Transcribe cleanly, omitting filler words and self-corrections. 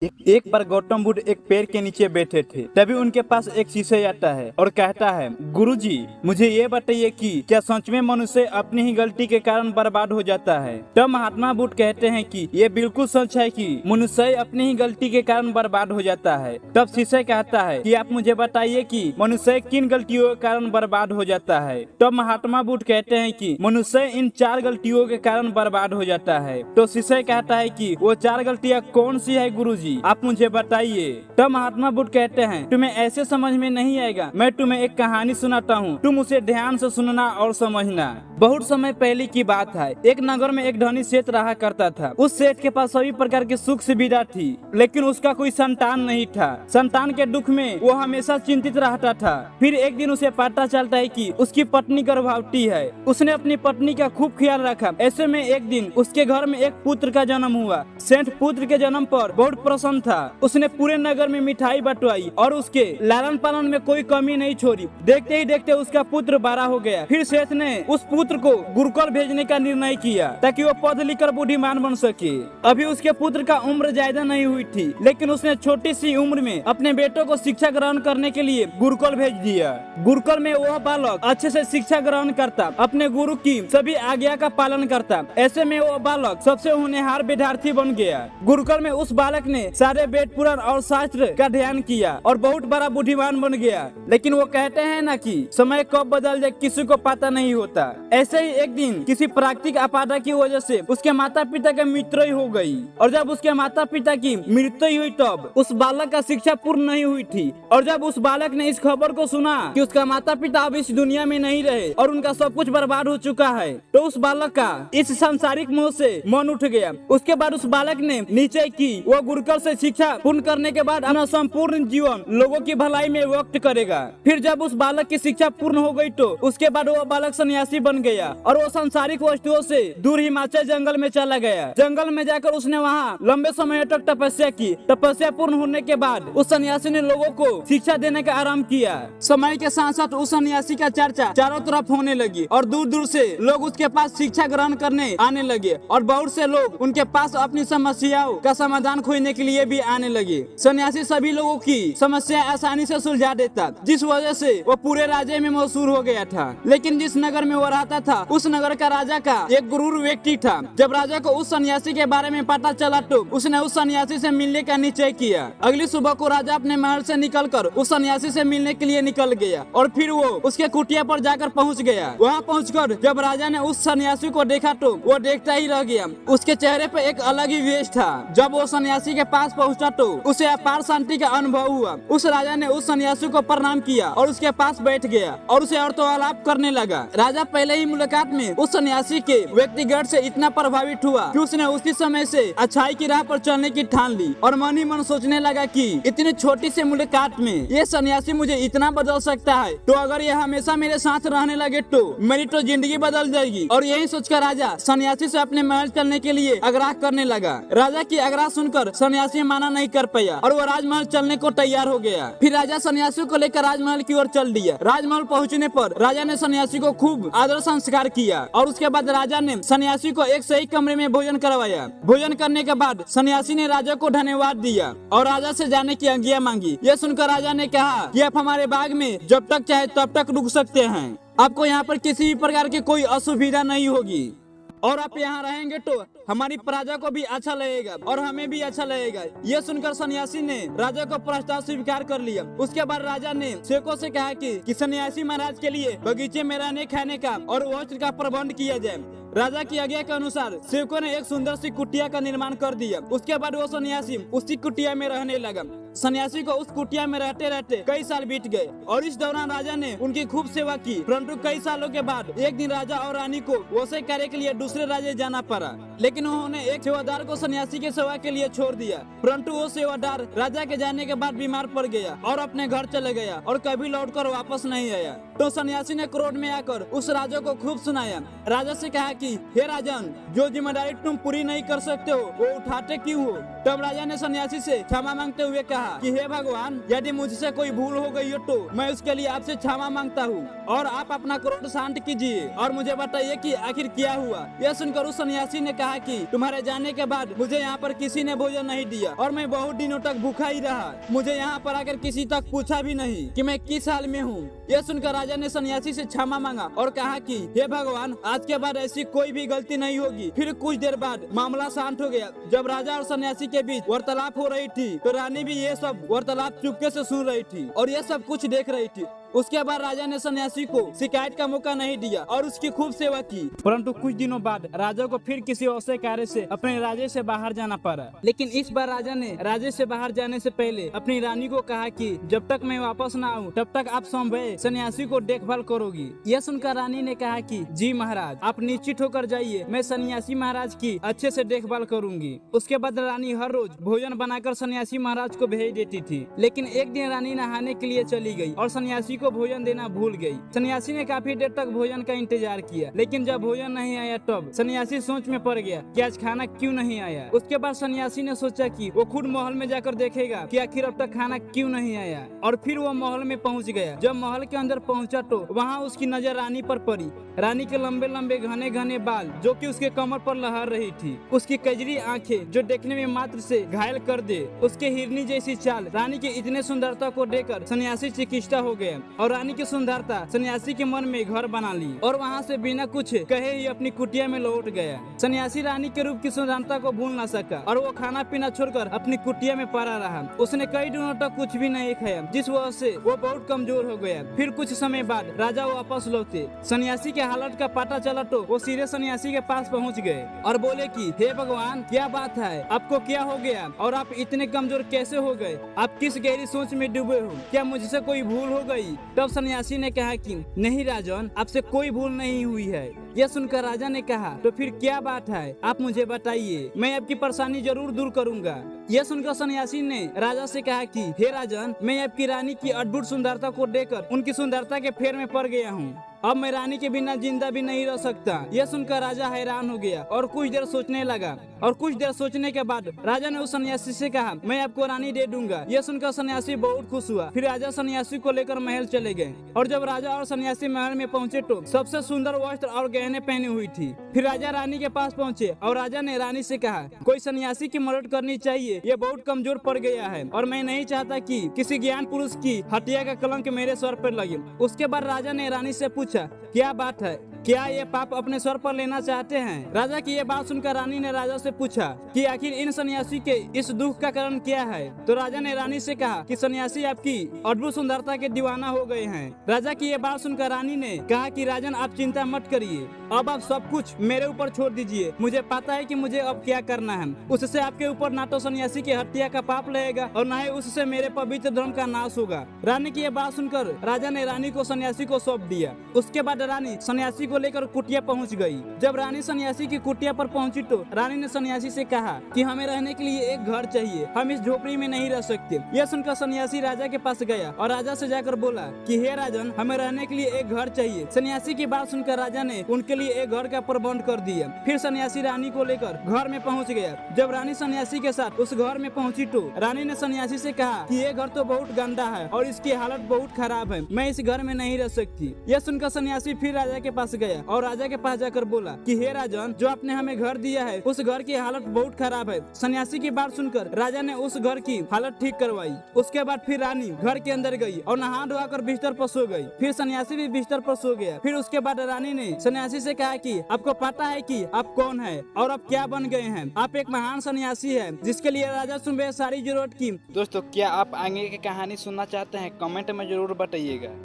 एक बार गौतम बुद्ध एक पेड़ के नीचे बैठे थे। तभी उनके पास एक शिष्य आता है और कहता है, गुरुजी, मुझे ये बताइए कि क्या सच में मनुष्य अपनी ही गलती के कारण बर्बाद हो जाता है। तब महात्मा बुद्ध कहते हैं कि ये बिल्कुल सच है कि मनुष्य अपनी ही गलती के कारण बर्बाद हो जाता है। तब शिष्य कहता है कि आप मुझे बताइए कि मनुष्य किन गलतियों के कारण बर्बाद हो जाता है। तब महात्मा बुद्ध कहते हैं कि मनुष्य इन 4 गलतियों के कारण बर्बाद हो जाता है। तो शिष्य कहता है कि वो 4 गलतियाँ कौन सी है गुरुजी, आप मुझे बताइए। तब महात्मा बुद्ध कहते हैं, तुम्हें ऐसे समझ में नहीं आएगा, मैं तुम्हें एक कहानी सुनाता हूँ, तुम उसे ध्यान से सुनना और समझना। बहुत समय पहले की बात है। एक नगर में एक धनी सेठ रहा करता था। उस सेठ के पास सभी प्रकार की सुख सुविधा थी, लेकिन उसका कोई संतान नहीं था। संतान के दुख में वो हमेशा चिंतित रहता था। फिर एक दिन उसे पता चलता है कि उसकी पत्नी गर्भवती है। उसने अपनी पत्नी का खूब ख्याल रखा। ऐसे में एक दिन उसके घर में एक पुत्र का जन्म हुआ। सेठ पुत्र के जन्म पर बहुत प्रसन्न था। उसने पूरे नगर में मिठाई बंटवाई और उसके लालन पालन में कोई कमी नहीं छोड़ी। देखते ही देखते उसका पुत्र बड़ा हो गया। फिर सेठ ने उस पुत्र को गुरुकुल भेजने का निर्णय किया ताकि वो पढ़ लिख कर बुद्धिमान बन सके। अभी उसके पुत्र का उम्र ज्यादा नहीं हुई थी, लेकिन उसने छोटी सी उम्र में अपने बेटों को शिक्षा ग्रहण करने के लिए गुरुकुल भेज दिया। गुरुकुल में वह बालक अच्छे से शिक्षा ग्रहण करता, अपने गुरु की सभी आज्ञा का पालन करता। ऐसे में वह बालक सबसे होनहार विद्यार्थी बन गया। गुरुकुल में उस बालक ने सारे वेद पुराण और शास्त्र का ध्यान किया और बहुत बड़ा बुद्धिमान बन गया। लेकिन वो कहते हैं ना कि समय कब बदल जाए किसी को पता नहीं होता। ऐसे ही एक दिन किसी प्राकृतिक आपदा की वजह से उसके माता पिता की मृत्यु हो गई। और जब उसके माता पिता की मृत्यु हुई तब उस बालक का शिक्षा पूर्ण नहीं हुई थी। और जब उस बालक ने इस खबर को सुना कि उसका माता पिता अब इस दुनिया में नहीं रहे और उनका सब कुछ बर्बाद हो चुका है, तो उस बालक का इस सांसारिक मोह से मन उठ गया। उसके बाद उस बालक ने निश्चय की वो गुरुकुल से शिक्षा पूर्ण करने के बाद अपना संपूर्ण जीवन लोगों की भलाई में व्यक्त करेगा। फिर जब उस बालक की शिक्षा पूर्ण हो गई तो उसके बाद वो बालक सन्यासी बन गया और वो सांसारिक वस्तुओं से दूर हिमाचल जंगल में चला गया। जंगल में जाकर उसने वहाँ लंबे समय तक तपस्या की। तपस्या पूर्ण होने के बाद उस सन्यासी ने लोगों को शिक्षा देने का आरंभ किया। समय के साथ साथ उस सन्यासी का चर्चा चारों तरफ होने लगी और दूर दूर से लोग उसके पास शिक्षा ग्रहण करने आने लगे और बहुत से लोग उनके पास अपनी समस्याओं का समाधान खोजने के लिए भी आने लगे। सन्यासी सभी लोगों की समस्या आसानी से सुलझा देता, जिस वजह से वो पूरे राज्य में मशहूर हो गया था। लेकिन जिस नगर में वो रहता था उस नगर का राजा का एक गुरूर व्यक्ति था। जब राजा को उस सन्यासी के बारे में पता चला तो उसने उस सन्यासी से मिलने का निश्चय किया। अगली सुबह को राजा अपने महल से निकलकर उस सन्यासी से मिलने के लिए निकल गया और फिर वो उसके कुटिया पर जाकर पहुंच गया। वहां पहुंचकर जब राजा ने उस सन्यासी को देखा तो वो देखता ही रह गया। उसके चेहरे पे एक अलग ही वेश था। जब वो सन्यासी के पास पहुंचा तो उसे अपार शांति का अनुभव हुआ। उस राजा ने उस सन्यासी को प्रणाम किया और उसके पास बैठ गया और उसे वार्तालाप करने लगा। राजा पहले ही मुलाकात में उस सन्यासी के व्यक्तिगत से इतना प्रभावित हुआ कि उसने उसी समय से अच्छाई की राह पर चलने की ठान ली और मन ही मन सोचने लगा कि इतनी छोटी से मुलाकात में ये सन्यासी मुझे इतना बदल सकता है, तो अगर ये हमेशा मेरे साथ रहने लगे तो मेरी तो जिंदगी बदल जाएगी। और यही सोचकर राजा सन्यासी से अपने महल चलने के लिए आग्रह करने लगा। राजा की आग्रह सुनकर सन्यासी माना नहीं कर पाया और वो राजमहल चलने को तैयार हो गया। फिर राजा सन्यासी को लेकर राजमहल की ओर चल दिया। राजमहल पहुंचने पर राजा ने सन्यासी को खूब आदर संस्कार किया और उसके बाद राजा ने सन्यासी को एक सही कमरे में भोजन करवाया। भोजन करने के बाद सन्यासी ने राजा को धन्यवाद दिया और राजा से जाने की आज्ञा मांगी। यह सुनकर राजा ने कहा कि आप हमारे बाग में जब तक चाहे तब तक रुक सकते हैं। आपको यहाँ पर किसी भी प्रकार की कोई असुविधा नहीं होगी और आप यहाँ रहेंगे तो हमारी प्रजा को भी अच्छा लगेगा और हमें भी अच्छा लगेगा। यह सुनकर सन्यासी ने राजा को प्रस्ताव स्वीकार कर लिया। उसके बाद राजा ने सेवकों से कहा कि सन्यासी महाराज के लिए बगीचे में रहने खाने का और वस्त्र का प्रबंध किया जाए। राजा की आज्ञा के अनुसार सेवकों ने एक सुंदर सी कुटिया का निर्माण कर दिया। उसके बाद वो सन्यासी उसी कुटिया में रहने लगा। सन्यासी को उस कुटिया में रहते रहते कई साल बीत गए और इस दौरान राजा ने उनकी खूब सेवा की। परंतु कई सालों के बाद एक दिन राजा और रानी को वैसे कार्य के लिए दूसरे राज्य जाना पड़ा, लेकिन उन्होंने एक सेवादार को सन्यासी की सेवा के लिए छोड़ दिया। परंतु वो सेवादार राजा के जाने के बाद बीमार पड़ गया और अपने घर चले गया और कभी लौटकर वापस नहीं आया। तो सन्यासी ने क्रोध में आकर उस राजा को खूब सुनाया। राजा से कहा कि हे राजन, जो जिम्मेदारी तुम पूरी नहीं कर सकते हो वो उठाते क्यों हो? तब राजा ने सन्यासी से क्षमा मांगते हुए कहा कि हे भगवान, यदि मुझसे कोई भूल हो गई हो तो मैं उसके लिए आपसे क्षमा मांगता हूँ और आप अपना क्रोध शांत कीजिए और मुझे बताइए कि आखिर क्या हुआ। यह सुनकर उस सन्यासी ने कहा कि तुम्हारे जाने के बाद मुझे यहाँ पर किसी ने भोजन नहीं दिया और मैं बहुत दिनों तक भूखा ही रहा। मुझे यहाँ पर आकर किसी तक पूछा भी नहीं कि मैं किस हाल में हूँ। यह सुनकर राजा ने सन्यासी से क्षमा मांगा और कहा कि हे भगवान, आज के बाद ऐसी कोई भी गलती नहीं होगी। फिर कुछ देर बाद मामला शांत हो गया। जब राजा और सन्यासी के बीच वार्तालाप हो रही थी तो रानी भी ये सब वार्तालाप चुपके से सुन रही थी और ये सब कुछ देख रही थी। उसके बाद राजा ने सन्यासी को शिकायत का मौका नहीं दिया और उसकी खूब सेवा की। परंतु कुछ दिनों बाद राजा को फिर किसी औसत कार्य से अपने राज्य से बाहर जाना पड़ा। लेकिन इस बार राजा ने राज्य से बाहर जाने से पहले अपनी रानी को कहा कि जब तक मैं वापस न आऊं तब तक आप स्वयं सन्यासी को देखभाल करोगी। यह सुनकर रानी ने कहा कि जी महाराज, आप निश्चित होकर जाइए, मैं सन्यासी महाराज की अच्छे से देखभाल करूंगी। उसके बाद रानी हर रोज भोजन बनाकर सन्यासी महाराज को भेज देती थी। लेकिन एक दिन रानी नहाने के लिए चली गई और सन्यासी को भोजन देना भूल गई। सन्यासी ने काफी देर तक भोजन का इंतजार किया, लेकिन जब भोजन नहीं आया तब सन्यासी सोच में पड़ गया कि आज खाना क्यों नहीं आया। उसके बाद सन्यासी ने सोचा कि वो खुद महल में जाकर देखेगा कि आखिर अब तक खाना क्यों नहीं आया। और फिर वो महल में पहुंच गया। जब महल के अंदर पहुंचा तो वहाँ उसकी नजर रानी पर पड़ी। रानी के लंबे लंबे घने घने बाल जो कि उसके कमर पर लहर रही थी, उसकी कजरी आंखें जो देखने में मात्र से घायल कर दे, उसके हिरनी जैसी चाल। रानी की इतने सुंदरता को देखकर सन्यासी चिकित्सा हो गया और रानी की सुंदरता सन्यासी के मन में घर बना ली और वहाँ से बिना कुछ कहे ही अपनी कुटिया में लौट गया। सन्यासी रानी के रूप की सुंदरता को भूल न सका और वो खाना पीना छोड़कर अपनी कुटिया में पड़ा रहा। उसने कई दिनों तक कुछ भी नहीं खाया, जिस वजह से वो बहुत कमजोर हो गया। फिर कुछ समय बाद राजा वापस लौटे। सन्यासी के हालत का पता चला तो वो सीधे सन्यासी के पास पहुंच गए और बोले कि हे भगवान, क्या बात है, आपको क्या हो गया और आप इतने कमजोर कैसे हो गए? आप किस गहरी सोच में डूबे हो? क्या मुझसे कोई भूल हो गई? तब सन्यासी ने कहा कि नहीं राजन, आपसे कोई भूल नहीं हुई है। यह सुनकर राजा ने कहा तो फिर क्या बात है, आप मुझे बताइए, मैं आपकी परेशानी जरूर दूर करूंगा। यह सुनकर सन्यासी ने राजा से कहा कि हे राजन, मैं आपकी रानी की अद्भुत सुंदरता को देखकर उनकी सुंदरता के फेर में पड़ गया हूँ। अब मैं रानी के बिना जिंदा भी नहीं रह सकता। यह सुनकर राजा हैरान हो गया और कुछ देर सोचने लगा और कुछ देर सोचने के बाद राजा ने उस सन्यासी से कहा मैं आपको रानी दे दूंगा। यह सुनकर सन्यासी बहुत खुश हुआ। फिर राजा सन्यासी को लेकर महल चले गए और जब राजा और सन्यासी महल में पहुंचे तो सबसे सुंदर वस्त्र और गहने पहनी हुई थी। फिर राजा रानी के पास पहुंचे और राजा ने रानी से कहा कोई सन्यासी की मदद करनी चाहिए, ये बहुत कमजोर पड़ गया है और मैं नहीं चाहता कि किसी ज्ञान पुरुष की हत्या का कलंक मेरे सर पर लगे। उसके बाद राजा ने रानी से पूछा क्या बात है, क्या ये पाप अपने सर पर लेना चाहते हैं? राजा की ये बात सुनकर रानी ने राजा से पूछा कि आखिर इन सन्यासी के इस दुख का कारण क्या है? तो राजा ने रानी से कहा कि सन्यासी आपकी अद्भुत सुंदरता के दीवाना हो गए हैं। राजा की ये बात सुनकर रानी ने कहा कि राजन, आप चिंता मत करिए, अब आप सब कुछ मेरे ऊपर छोड़ दीजिए। मुझे पता है कि मुझे अब क्या करना है। उससे आपके ऊपर ना तो सन्यासी की हत्या का पाप लगेगा और न ही उससे मेरे पवित्र धर्म का नाश होगा। रानी की ये बात सुनकर राजा ने रानी को सन्यासी को सौंप दिया। उसके बाद रानी सन्यासी को लेकर कुटिया पहुंच गई। जब रानी सन्यासी की कुटिया पर पहुंची तो रानी ने सन्यासी से कहा कि हमें रहने के लिए एक घर चाहिए, हम इस झोपड़ी में नहीं रह सकते। यह सुनकर सन्यासी राजा के पास गया और राजा से जाकर बोला कि हे राजन, हमें रहने के लिए एक घर चाहिए। सन्यासी की बात सुनकर राजा ने उनके लिए एक घर का प्रबंध कर दिया। फिर सन्यासी रानी को लेकर घर में पहुंच गया। जब रानी सन्यासी के साथ उस घर में पहुंची तो रानी ने सन्यासी से कहा कि ये घर तो बहुत गंदा है और इसकी हालत बहुत खराब है, मैं इस घर में नहीं रह सकती। यह सुनकर सन्यासी फिर राजा के पास गया और राजा के पास जाकर बोला कि हे राजन, जो आपने हमें घर दिया है उस घर की हालत बहुत खराब है। सन्यासी की बात सुनकर राजा ने उस घर की हालत ठीक करवाई। उसके बाद फिर रानी घर के अंदर गई और नहा धोआ कर बिस्तर पर सो गई। फिर सन्यासी भी बिस्तर पर सो गया। फिर उसके बाद रानी ने सन्यासी से कहा कि आपको पता है कि आप कौन है और आप क्या बन गए हैं? आप एक महान सन्यासी है जिसके लिए राजा सुबह सारी जरूरत की। दोस्तों, क्या आप आगे की कहानी सुनना चाहते हैं? कमेंट में जरूर बताइएगा।